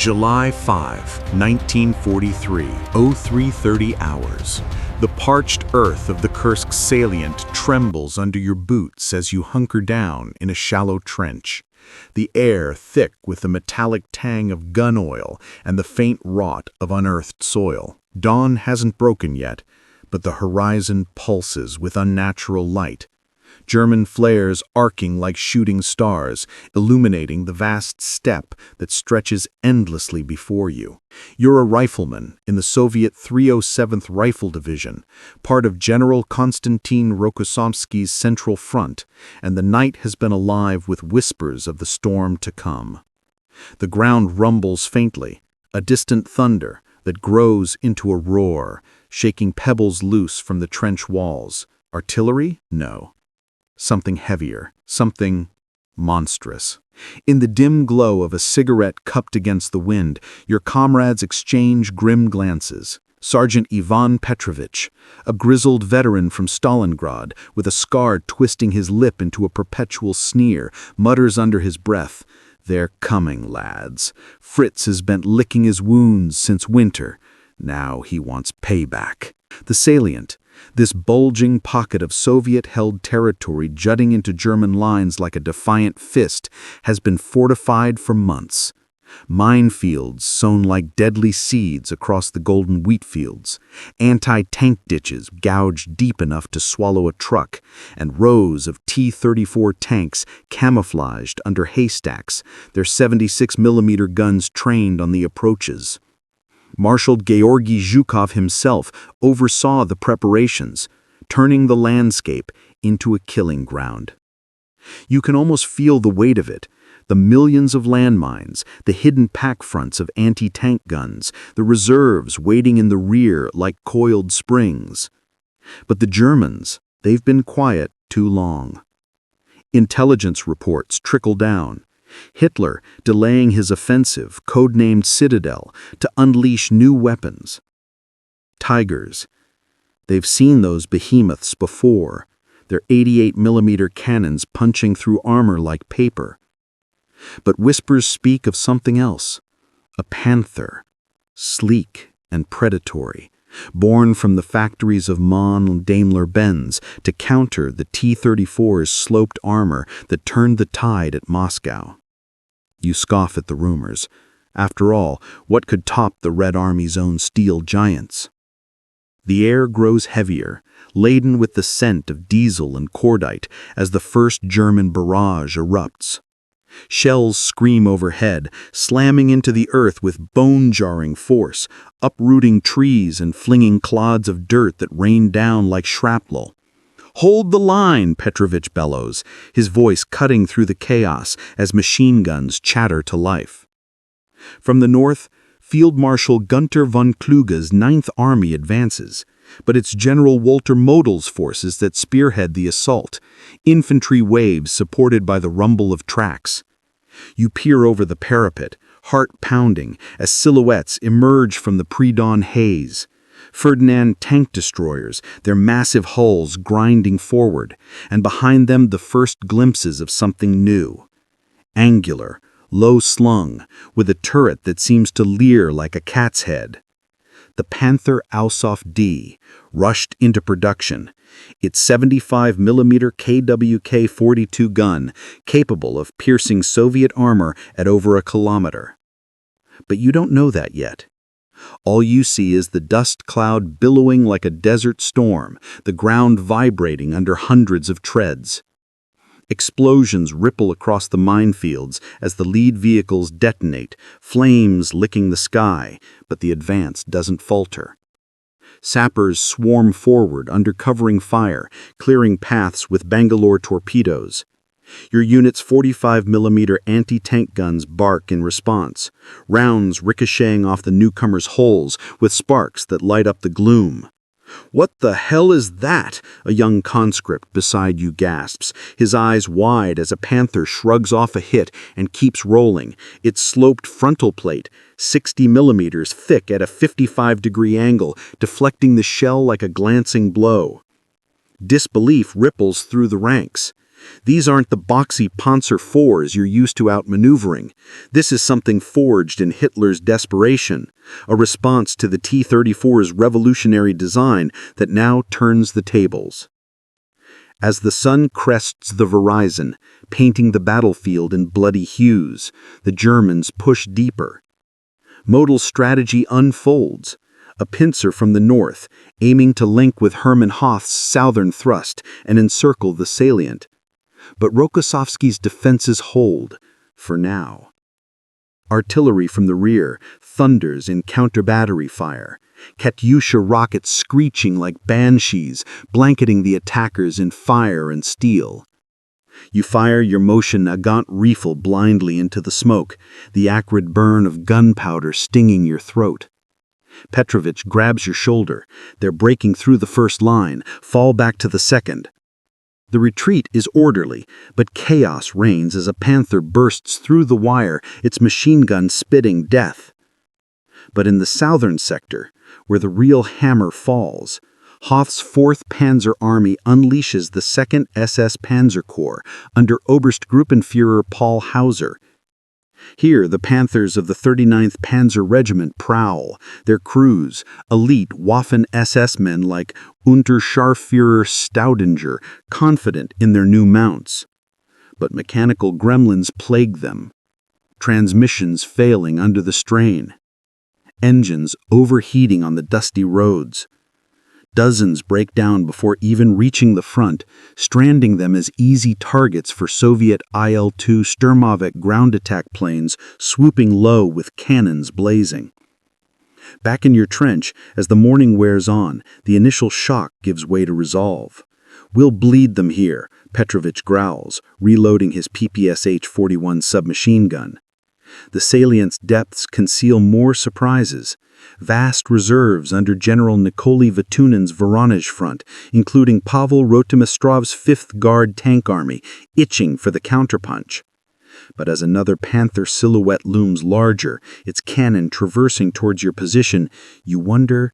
July 5, 1943, 03:30 hours. The parched earth of the Kursk salient trembles under your boots as you hunker down in a shallow trench. The air thick with the metallic tang of gun oil and the faint rot of unearthed soil. Dawn hasn't broken yet, but the horizon pulses with unnatural light. German flares arcing like shooting stars, illuminating the vast steppe that stretches endlessly before you. You're a rifleman in the Soviet 307th Rifle Division, part of General Konstantin Rokossovsky's Central Front, and the night has been alive with whispers of the storm to come. The ground rumbles faintly, a distant thunder that grows into a roar, shaking pebbles loose from the trench walls. Artillery? No. Something heavier, something monstrous. In the dim glow of a cigarette cupped against the wind, your comrades exchange grim glances. Sergeant Ivan Petrovich, a grizzled veteran from Stalingrad, with a scar twisting his lip into a perpetual sneer, mutters under his breath, "They're coming, lads. Fritz has been licking his wounds since winter. Now he wants payback." The salient, this bulging pocket of Soviet-held territory jutting into German lines like a defiant fist, has been fortified for months. Minefields sown like deadly seeds across the golden wheat fields, anti-tank ditches gouged deep enough to swallow a truck, and rows of T-34 tanks camouflaged under haystacks, their 76mm guns trained on the approaches. Marshal Georgy Zhukov himself oversaw the preparations, turning the landscape into a killing ground. You can almost feel the weight of it, the millions of landmines, the hidden pack fronts of anti-tank guns, the reserves waiting in the rear like coiled springs. But the Germans, they've been quiet too long. Intelligence reports trickle down. Hitler delaying his offensive, codenamed Citadel, to unleash new weapons. Tigers. They've seen those behemoths before, their 88mm cannons punching through armor like paper. But whispers speak of something else, a Panther, sleek and predatory, born from the factories of MAN and Daimler-Benz to counter the T-34's sloped armor that turned the tide at Moscow. You scoff at the rumors. After all, what could top the Red Army's own steel giants? The air grows heavier, laden with the scent of diesel and cordite as the first German barrage erupts. Shells scream overhead, slamming into the earth with bone-jarring force, uprooting trees and flinging clods of dirt that rain down like shrapnel. "Hold the line," Petrovich bellows, his voice cutting through the chaos as machine guns chatter to life. From the north, Field Marshal Gunther von Kluge's 9th Army advances, but it's General Walter Model's forces that spearhead the assault, infantry waves supported by the rumble of tracks. You peer over the parapet, heart pounding, as silhouettes emerge from the pre-dawn haze. Ferdinand tank destroyers, their massive hulls grinding forward, and behind them the first glimpses of something new. Angular, low-slung, with a turret that seems to leer like a cat's head. The Panther Ausf D, rushed into production, its 75mm KWK-42 gun capable of piercing Soviet armor at over a kilometer. But you don't know that yet. All you see is the dust cloud billowing like a desert storm, the ground vibrating under hundreds of treads. Explosions ripple across the minefields as the lead vehicles detonate, flames licking the sky, but the advance doesn't falter. Sappers swarm forward under covering fire, clearing paths with Bangalore torpedoes. Your unit's 45mm anti-tank guns bark in response, rounds ricocheting off the newcomers' holes with sparks that light up the gloom. "What the hell is that?" a young conscript beside you gasps, his eyes wide as a Panther shrugs off a hit and keeps rolling, its sloped frontal plate, 60mm thick at a 55-degree angle, deflecting the shell like a glancing blow. Disbelief ripples through the ranks. These aren't the boxy Panzer IVs you're used to outmaneuvering. This is something forged in Hitler's desperation, a response to the T-34's revolutionary design that now turns the tables. As the sun crests the horizon, painting the battlefield in bloody hues, the Germans push deeper. Model strategy unfolds. A pincer from the north, aiming to link with Hermann Hoth's southern thrust and encircle the salient. But Rokossovsky's defenses hold, for now. Artillery from the rear thunders in counter-battery fire, Katyusha rockets screeching like banshees, blanketing the attackers in fire and steel. You fire your Motion Nagant rifle blindly into the smoke, the acrid burn of gunpowder stinging your throat. Petrovich grabs your shoulder. They're breaking through the first line, fall back to the second. The retreat is orderly, but chaos reigns as a Panther bursts through the wire, its machine gun spitting death. But in the southern sector, where the real hammer falls, Hoth's 4th Panzer Army unleashes the 2nd SS Panzer Corps under Oberstgruppenführer Paul Hauser. Here, the Panthers of the 39th Panzer Regiment prowl, their crews, elite Waffen-SS men like Unterscharführer Staudinger, confident in their new mounts. But mechanical gremlins plague them, transmissions failing under the strain, engines overheating on the dusty roads. Dozens break down before even reaching the front, stranding them as easy targets for Soviet IL-2 Sturmovik ground attack planes swooping low with cannons blazing. Back in your trench, as the morning wears on, the initial shock gives way to resolve. "We'll bleed them here," Petrovich growls, reloading his PPSH-41 submachine gun. The salient's depths conceal more surprises. Vast reserves under General Nikolai Vatunin's Voronezh front, including Pavel Rotmistrov's 5th Guard Tank Army, itching for the counterpunch. But as another Panther silhouette looms larger, its cannon traversing towards your position, you wonder,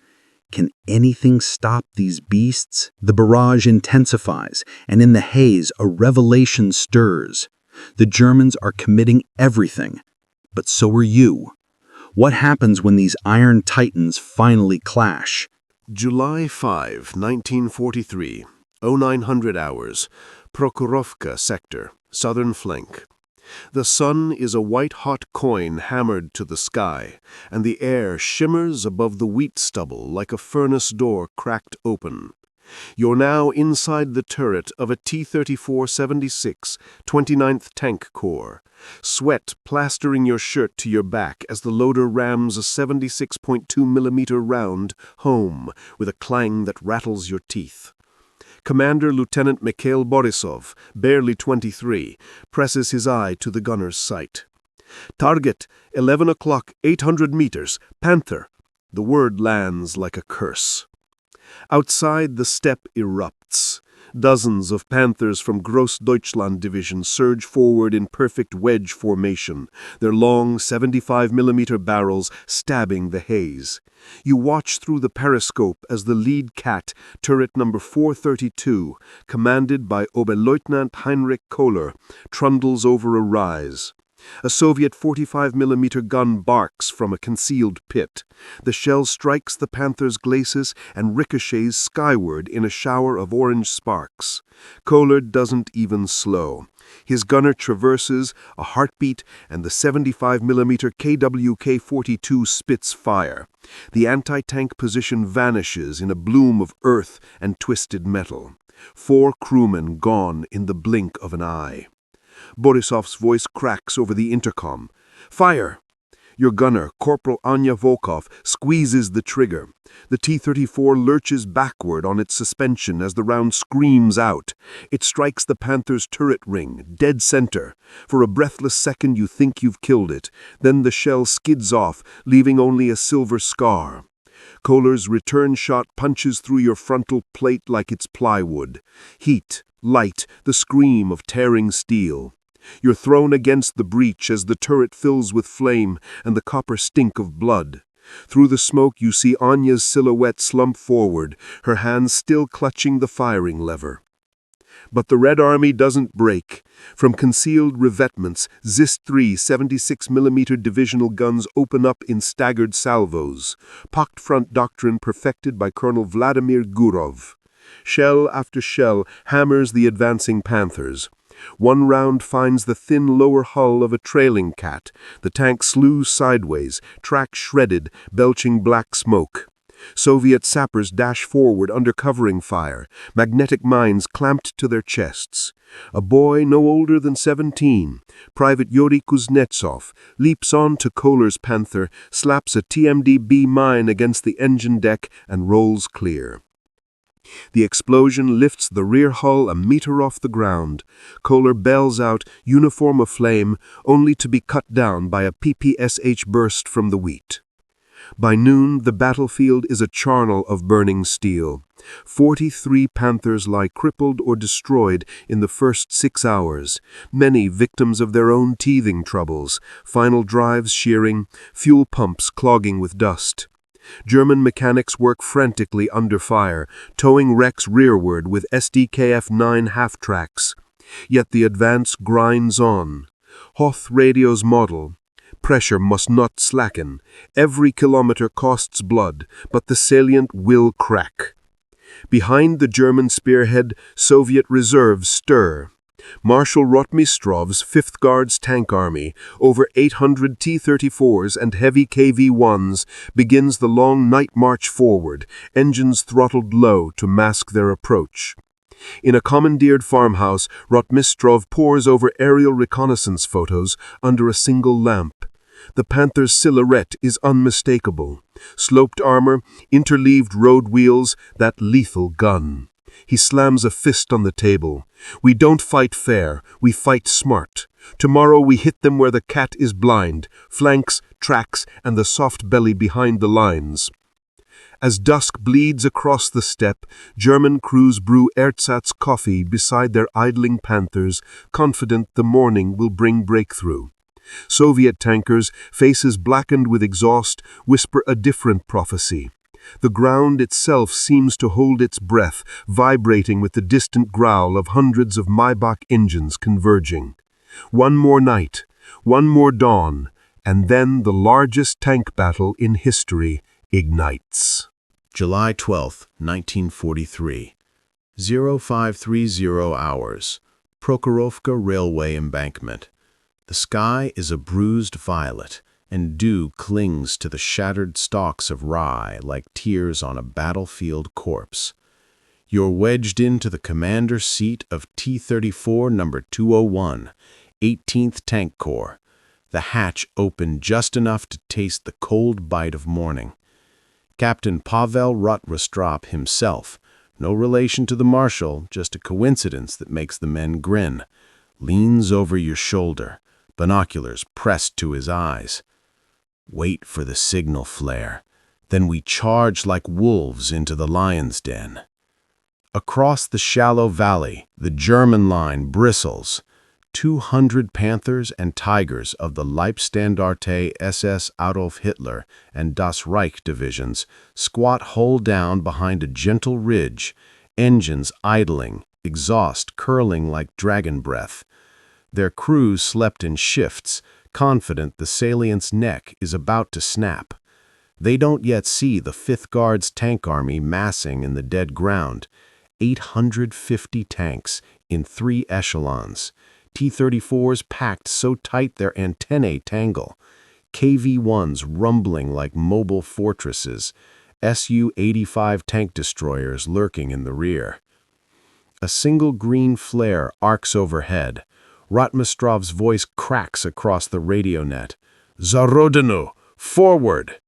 can anything stop these beasts? The barrage intensifies, and in the haze, a revelation stirs. The Germans are committing everything, but so are you. What happens when these iron titans finally clash? July 5, 1943, 0900 hours, Prokhorovka sector, southern flank. The sun is a white-hot coin hammered to the sky, and the air shimmers above the wheat stubble like a furnace door cracked open. You're now inside the turret of a T-34-76 29th Tank Corps, sweat plastering your shirt to your back as the loader rams a 76.2mm round home with a clang that rattles your teeth. Commander Lieutenant Mikhail Borisov, barely 23, presses his eye to the gunner's sight. "Target, 11 o'clock, 800 meters, Panther." The word lands like a curse. Outside, the steppe erupts. Dozens of Panthers from Grossdeutschland Division surge forward in perfect wedge formation, their long 75mm barrels stabbing the haze. You watch through the periscope as the lead cat, turret number 432, commanded by Oberleutnant Heinrich Kohler, trundles over a rise. A Soviet 45mm gun barks from a concealed pit. The shell strikes the Panther's glacis and ricochets skyward in a shower of orange sparks. Kohler doesn't even slow. His gunner traverses, a heartbeat, and the 75mm KWK-42 spits fire. The anti-tank position vanishes in a bloom of earth and twisted metal. 4 crewmen gone in the blink of an eye. Borisov's voice cracks over the intercom. "Fire!" Your gunner, Corporal Anya Volkov, squeezes the trigger. The T-34 lurches backward on its suspension as the round screams out. It strikes the Panther's turret ring, dead center. For a breathless second you think you've killed it. Then the shell skids off, leaving only a silver scar. Kohler's return shot punches through your frontal plate like it's plywood. Heat, light, the scream of tearing steel. You're thrown against the breach as the turret fills with flame and the copper stink of blood. Through the smoke you see Anya's silhouette slump forward, her hands still clutching the firing lever. But the Red Army doesn't break. From concealed revetments, ZIS-3 76mm divisional guns open up in staggered salvos, pocked front doctrine perfected by Colonel Vladimir Gurov. Shell after shell hammers the advancing Panthers. One round finds the thin lower hull of a trailing cat. The tank slews sideways, track shredded, belching black smoke. Soviet sappers dash forward under covering fire, magnetic mines clamped to their chests. A boy no older than 17, Private Yuri Kuznetsov, leaps on to Kohler's Panther, slaps a TMD-B mine against the engine deck, and rolls clear. The explosion lifts the rear hull a meter off the ground. Kohler bells out, uniform aflame, only to be cut down by a PPSH burst from the wheat. By noon, the battlefield is a charnel of burning steel. 43 Panthers lie crippled or destroyed in the first 6 hours, many victims of their own teething troubles, final drives shearing, fuel pumps clogging with dust. German mechanics work frantically under fire, towing wrecks rearward with SDKF-9 half-tracks. Yet the advance grinds on. Hoth radios model. Pressure must not slacken. Every kilometer costs blood, but the salient will crack. Behind the German spearhead, Soviet reserves stir. Marshal Rotmistrov's 5th Guards Tank Army, over 800 T-34s and heavy KV-1s, begins the long night march forward, engines throttled low to mask their approach. In a commandeered farmhouse, Rotmistrov pores over aerial reconnaissance photos under a single lamp. The Panther's silhouette is unmistakable. Sloped armor, interleaved road wheels, that lethal gun. He slams a fist on the table. We don't fight fair, we fight smart. Tomorrow we hit them where the cat is blind, flanks, tracks, and the soft belly behind the lines. As dusk bleeds across the steppe, German crews brew ersatz coffee beside their idling Panthers, confident the morning will bring breakthrough. Soviet tankers, faces blackened with exhaust, whisper a different prophecy. The ground itself seems to hold its breath, vibrating with the distant growl of hundreds of Maybach engines converging. One more night, one more dawn, and then the largest tank battle in history ignites. July 12, 1943. 0530 hours. Prokhorovka Railway Embankment. The sky is a bruised violet, and dew clings to the shattered stalks of rye like tears on a battlefield corpse. You're wedged into the commander's seat of T-34 number 201, 18th Tank Corps. The hatch opened just enough to taste the cold bite of morning. Captain Pavel Rotmistrov himself, no relation to the marshal, just a coincidence that makes the men grin, leans over your shoulder, binoculars pressed to his eyes. Wait for the signal flare, then we charge like wolves into the lion's den. Across the shallow valley, the German line bristles. 200 Panthers and Tigers of the Leibstandarte SS Adolf Hitler and Das Reich divisions squat hull down behind a gentle ridge, engines idling, exhaust curling like dragon breath. Their crews slept in shifts, confident the salient's neck is about to snap. They don't yet see the 5th Guards Tank Army massing in the dead ground. 850 tanks in 3 echelons. T-34s packed so tight their antennae tangle. KV-1s rumbling like mobile fortresses. Su-85 tank destroyers lurking in the rear. A single green flare arcs overhead. Rotmistrov's voice cracks across the radio net. "Za Rodinu! Forward!"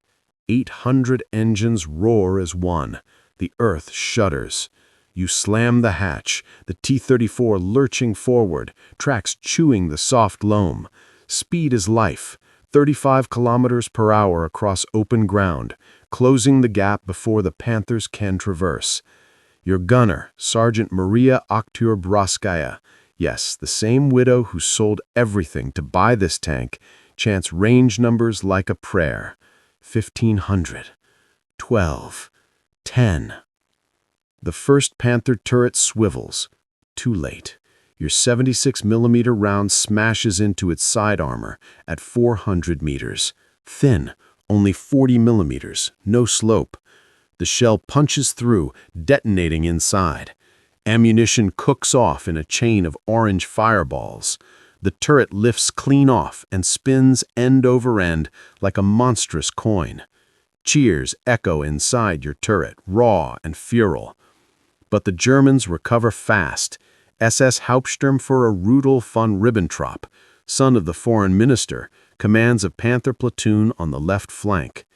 800 engines roar as one. The earth shudders. You slam the hatch, the T-34 lurching forward, tracks chewing the soft loam. Speed is life, 35 kilometers per hour across open ground, closing the gap before the Panthers can traverse. Your gunner, Sergeant Maria Oktyabrskaya, yes, the same widow who sold everything to buy this tank, chants range numbers like a prayer. 1500, 12, 10. The first Panther turret swivels. too late. Your 76mm round smashes into its side armor at 400 meters. Thin, only 40mm, no slope. The shell punches through, detonating inside. Ammunition cooks off in a chain of orange fireballs. The turret lifts clean off and spins end over end like a monstrous coin. Cheers echo inside your turret, raw and feral. But the Germans recover fast. SS Hauptsturmführer Rudolf von Ribbentrop, son of the foreign minister, commands a Panther platoon on the left flank.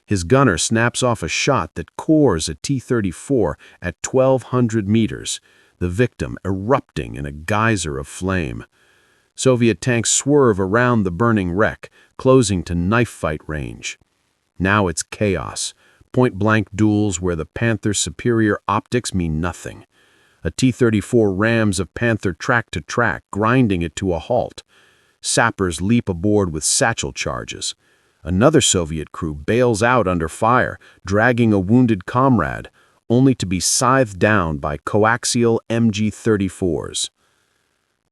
His gunner snaps off a shot that cores a T-34 at 1,200 meters, the victim erupting in a geyser of flame. Soviet tanks swerve around the burning wreck, closing to knife fight range. Now it's chaos, point-blank duels where the Panther's superior optics mean nothing. A T-34 rams a Panther track to track, grinding it to a halt. Sappers leap aboard with satchel charges. Another Soviet crew bails out under fire, dragging a wounded comrade, only to be scythed down by coaxial MG-34s.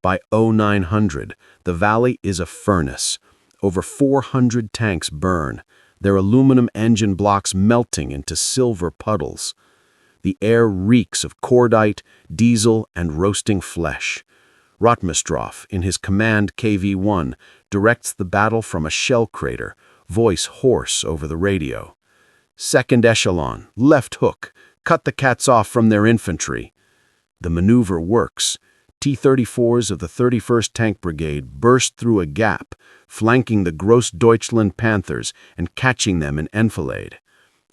By 0900, the valley is a furnace. Over 400 tanks burn, their aluminum engine blocks melting into silver puddles. The air reeks of cordite, diesel, and roasting flesh. Rotmistrov, in his command KV-1, directs the battle from a shell crater, voice hoarse over the radio. Second echelon, left hook, cut the cats off from their infantry. The maneuver works. T-34s of the 31st Tank Brigade burst through a gap, flanking the Grossdeutschland Panthers and catching them in enfilade.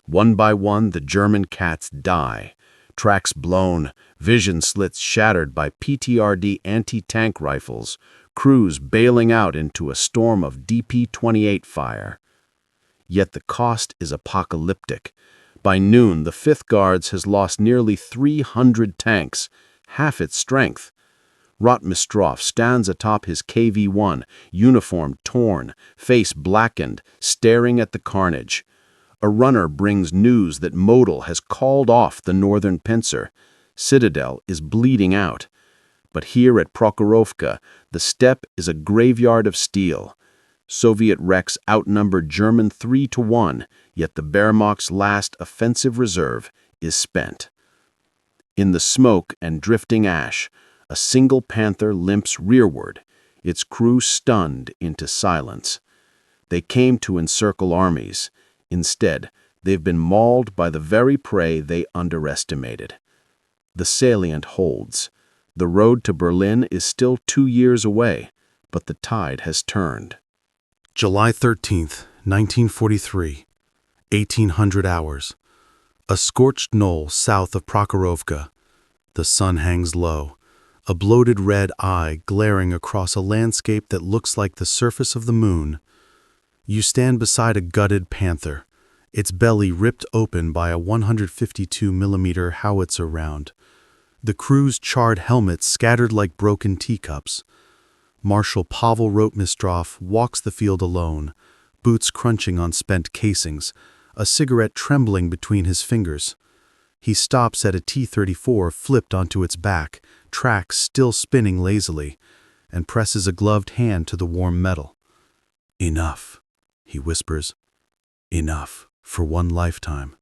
One by one, the German cats die. Tracks blown, vision slits shattered by PTRD anti-tank rifles, crews bailing out into a storm of DP-28 fire. Yet the cost is apocalyptic. By noon, the 5th Guards has lost nearly 300 tanks, half its strength. Rotmistrov stands atop his KV-1, uniform torn, face blackened, staring at the carnage. A runner brings news that Model has called off the northern pincer. Citadel is bleeding out. But here at Prokhorovka, the steppe is a graveyard of steel. Soviet wrecks outnumber German 3-1, yet the Wehrmacht's last offensive reserve is spent. In the smoke and drifting ash, a single Panther limps rearward, its crew stunned into silence. They came to encircle armies. Instead, they've been mauled by the very prey they underestimated. The salient holds. The road to Berlin is still 2 years away, but the tide has turned. July 13th, 1943, 1800 hours. A scorched knoll south of Prokhorovka. The sun hangs low, a bloated red eye glaring across a landscape that looks like the surface of the moon. You stand beside a gutted Panther, its belly ripped open by a 152mm howitzer round. The crew's charred helmets scattered like broken teacups. Marshal Pavel Rotmistrov walks the field alone, boots crunching on spent casings, a cigarette trembling between his fingers. He stops at a T-34 flipped onto its back, tracks still spinning lazily, and presses a gloved hand to the warm metal. "Enough," he whispers. "Enough for one lifetime."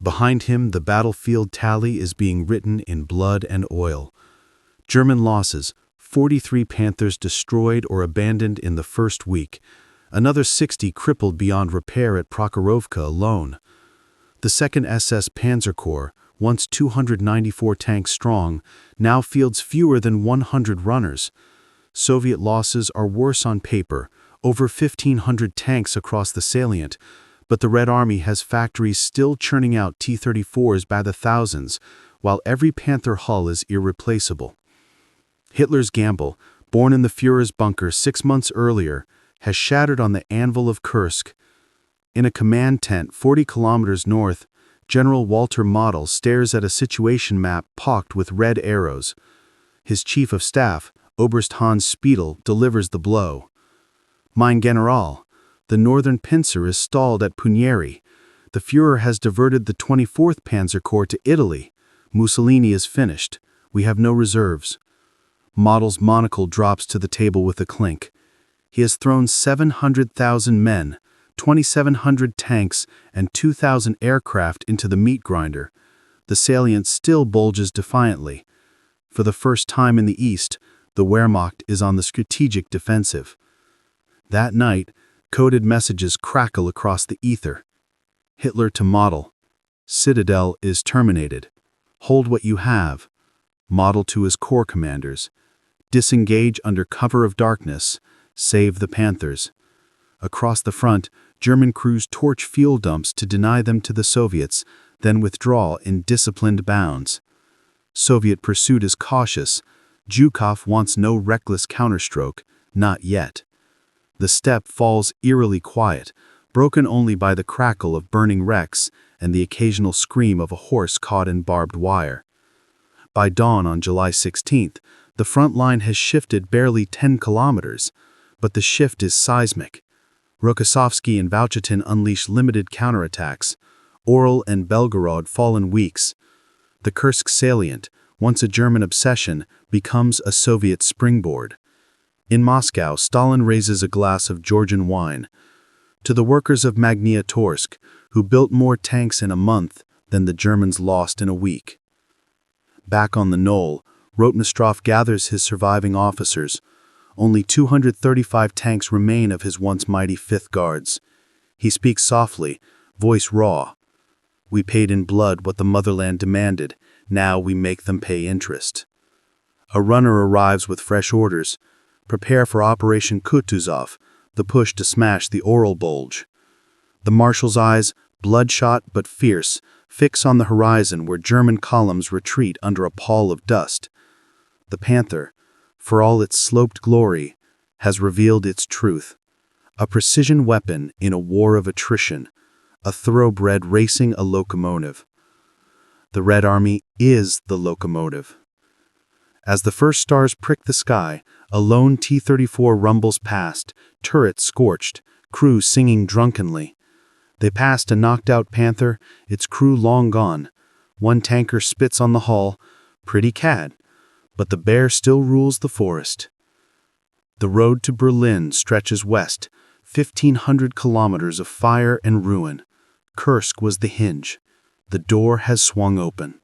Behind him, the battlefield tally is being written in blood and oil. German losses: 43 Panthers destroyed or abandoned in the first week, another 60 crippled beyond repair at Prokhorovka alone. The 2nd SS Panzer Corps, once 294 tanks strong, now fields fewer than 100 runners. Soviet losses are worse on paper, over 1,500 tanks across the salient, but the Red Army has factories still churning out T-34s by the thousands, while every Panther hull is irreplaceable. Hitler's gamble, born in the Führer's bunker 6 months earlier, has shattered on the anvil of Kursk. In a command tent 40 kilometers north, General Walter Model stares at a situation map pocked with red arrows. His chief of staff, Oberst Hans Spiedel, delivers the blow. "Mein General, the northern pincer is stalled at Punieri. The Führer has diverted the 24th Panzer Corps to Italy. Mussolini is finished. We have no reserves. Model's monocle drops to the table with a clink. He has thrown 700,000 men, 2,700 tanks, and 2,000 aircraft into the meat grinder. The salient still bulges defiantly. For the first time in the East, the Wehrmacht is on the strategic defensive. That night, coded messages crackle across the ether. Hitler to Model. Citadel is terminated. Hold what you have. Model to his corps commanders. Disengage under cover of darkness. Save the Panthers. Across the front, German crews torch fuel dumps to deny them to the Soviets, then withdraw in disciplined bounds. Soviet pursuit is cautious. Zhukov wants no reckless counterstroke, not yet. The steppe falls eerily quiet, broken only by the crackle of burning wrecks and the occasional scream of a horse caught in barbed wire. By dawn on July 16th, the front line has shifted barely 10 kilometers, but the shift is seismic. Rokossovsky and Valchatin unleash limited counterattacks. Orel and Belgorod fall in weeks. The Kursk salient, once a German obsession, becomes a Soviet springboard. In Moscow, Stalin raises a glass of Georgian wine. To the workers of Magnitogorsk, who built more tanks in a month than the Germans lost in a week. Back on the knoll, Rotmistrov gathers his surviving officers. Only 235 tanks remain of his once mighty Fifth Guards. He speaks softly, voice raw. We paid in blood what the motherland demanded. Now we make them pay interest. A runner arrives with fresh orders. Prepare for Operation Kutuzov, the push to smash the Orel bulge. The marshal's eyes, bloodshot but fierce, fix on the horizon where German columns retreat under a pall of dust. The Panther, for all its sloped glory, has revealed its truth. A precision weapon in a war of attrition, a thoroughbred racing a locomotive. The Red Army is the locomotive. As the first stars prick the sky, a lone T-34 rumbles past, turret scorched, crew singing drunkenly. They passed a knocked-out Panther, its crew long gone. One tanker spits on the hull, pretty cat, but the bear still rules the forest. The road to Berlin stretches west, 1,500 kilometers of fire and ruin. Kursk was the hinge. The door has swung open.